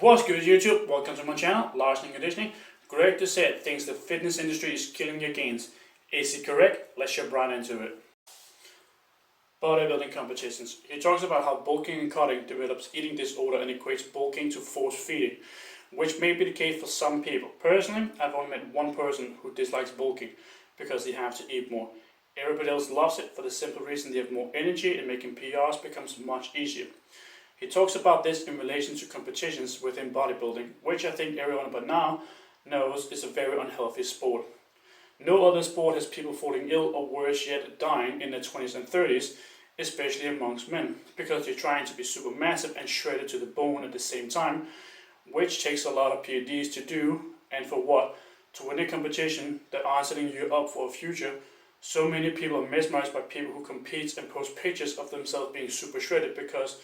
What's good YouTube? Welcome to my channel, Lars and Conditioning. Greg doucette thinks the fitness industry is killing your gains. Is he correct? Let's jump right into it. Bodybuilding competitions. He talks about how bulking and cutting develops eating disorder and equates bulking to force feeding, which may be the case for some people. Personally, I've only met one person who dislikes bulking because they have to eat more. Everybody else loves it for the simple reason they have more energy and making PRs becomes much easier. He talks about this in relation to competitions within bodybuilding, which I think everyone by now knows is a very unhealthy sport. No other sport has people falling ill or worse yet dying in their 20s and 30s, especially amongst men, because they're trying to be super massive and shredded to the bone at the same time, which takes a lot of PhDs to do, and for what? To win a competition that aren't setting you up for a future. So many people are mesmerized by people who compete and post pictures of themselves being super shredded because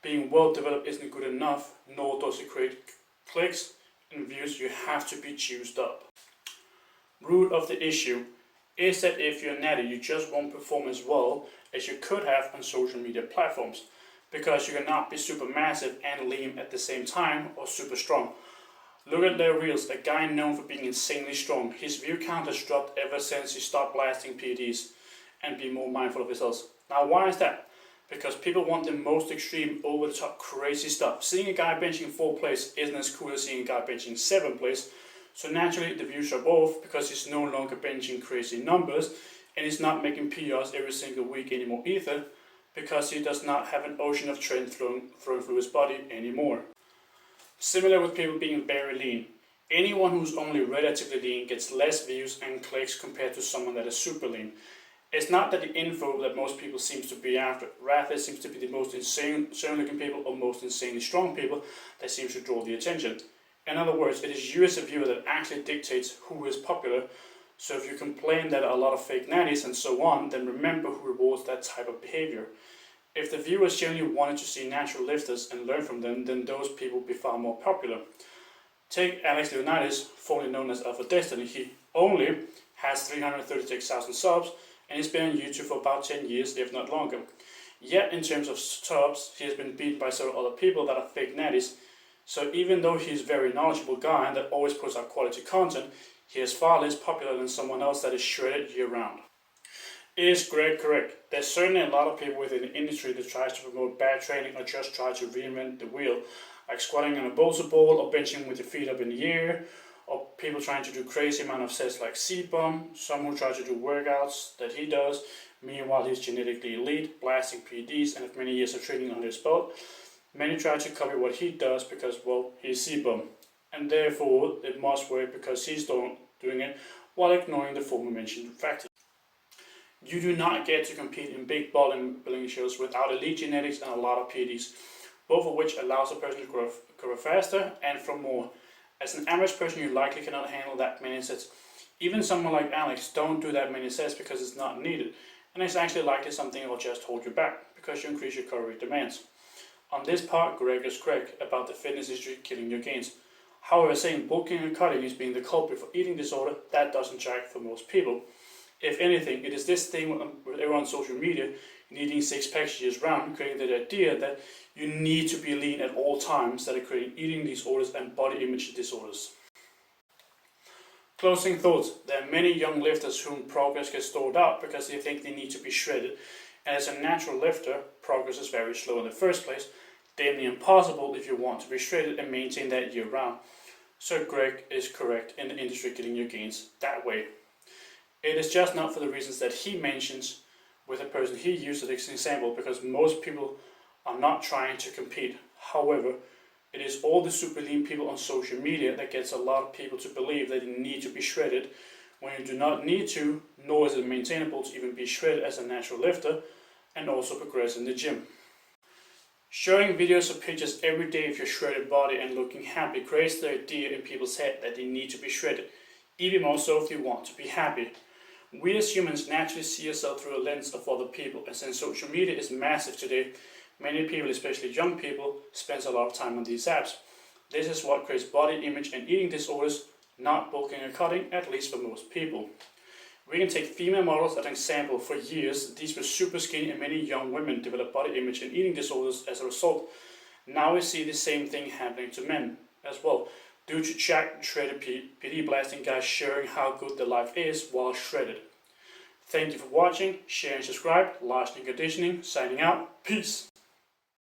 being well developed isn't good enough, nor does it create clicks and views. You have to be juiced up. Root of the issue is that if you're natty, you just won't perform as well as you could have on social media platforms, because you cannot be super massive and lean at the same time or super strong. Look at their reels, a guy known for being insanely strong. His view count has dropped ever since he stopped blasting PDs and be more mindful of his health. Now why is that? Because people want the most extreme, over-the-top, crazy stuff. Seeing a guy benching 4 plates isn't as cool as seeing a guy benching 7 plates. So naturally the views are off because he's no longer benching crazy numbers and he's not making PRs every single week anymore either, because he does not have an ocean of trend flowing through his body anymore. Similar with people being very lean. Anyone who's only relatively lean gets less views and clicks compared to someone that is super lean. It's not that the info that most people seem to be after, rather it seems to be the most insane looking people or most insanely strong people that seems to draw the attention. In other words, it is you as a viewer that actually dictates who is popular. So if you complain that a lot of fake natties and so on, then remember who rewards that type of behavior. If the viewers genuinely wanted to see natural lifters and learn from them, then those people would be far more popular. Take Alex Leonidas, formerly known as Alpha Destiny. He only has 336,000 subs and he's been on YouTube for about 10 years, if not longer. Yet in terms of subs, he has been beaten by several other people that are fake natties. So even though he's a very knowledgeable guy and that always puts out quality content, he is far less popular than someone else that is shredded year round. Is Greg correct? There's certainly a lot of people within the industry that tries to promote bad training or just try to reinvent the wheel, like squatting on a boulder ball or benching with your feet up in the air, or people trying to do crazy amount of sets like C-bomb, some who try to do workouts that he does, meanwhile he's genetically elite, blasting PDs and have many years of training under his belt. Many try to copy what he does because, well, he's C-bomb, and therefore it must work because he's doing it while ignoring the former mentioned factors. You do not get to compete in big bodybuilding shows without elite genetics and a lot of PDs, both of which allows a person to grow faster and from more. As an average person, you likely cannot handle that many sets. Even someone like Alex don't do that many sets because it's not needed, and it's actually likely something that will just hold you back because you increase your calorie demands. On this part, Greg is correct about the fitness industry killing your gains. However, saying bulking and cutting is being the culprit for eating disorder, that doesn't track for most people. If anything, it is this thing with everyone on social media needing 6 packs years round, creating the idea that you need to be lean at all times, that are creating eating disorders and body image disorders. Closing thoughts. There are many young lifters whom progress gets stalled out because they think they need to be shredded, and as a natural lifter, progress is very slow in the first place, damn near impossible if you want to be shredded and maintain that year round. So Greg is correct in the industry getting your gains that way. It is just not for the reasons that he mentions with a person he used as an example, because most people are not trying to compete. However, it is all the super lean people on social media that gets a lot of people to believe that you need to be shredded when you do not need to, nor is it maintainable to even be shredded as a natural lifter and also progress in the gym. Showing videos or pictures every day of your shredded body and looking happy creates the idea in people's head that they need to be shredded, even more so if they want to be happy. We as humans naturally see ourselves through a lens of other people, and since social media is massive today, many people, especially young people, spend a lot of time on these apps. This is what creates body image and eating disorders, not bulking and cutting, at least for most people. We can take female models as an example. For years, these were super skinny and many young women developed body image and eating disorders as a result. Now we see the same thing happening to men as well, due to jacked shredded PD blasting guys sharing how good their life is while shredded. Thank you for watching, share and subscribe. Last in conditioning, signing out. Peace.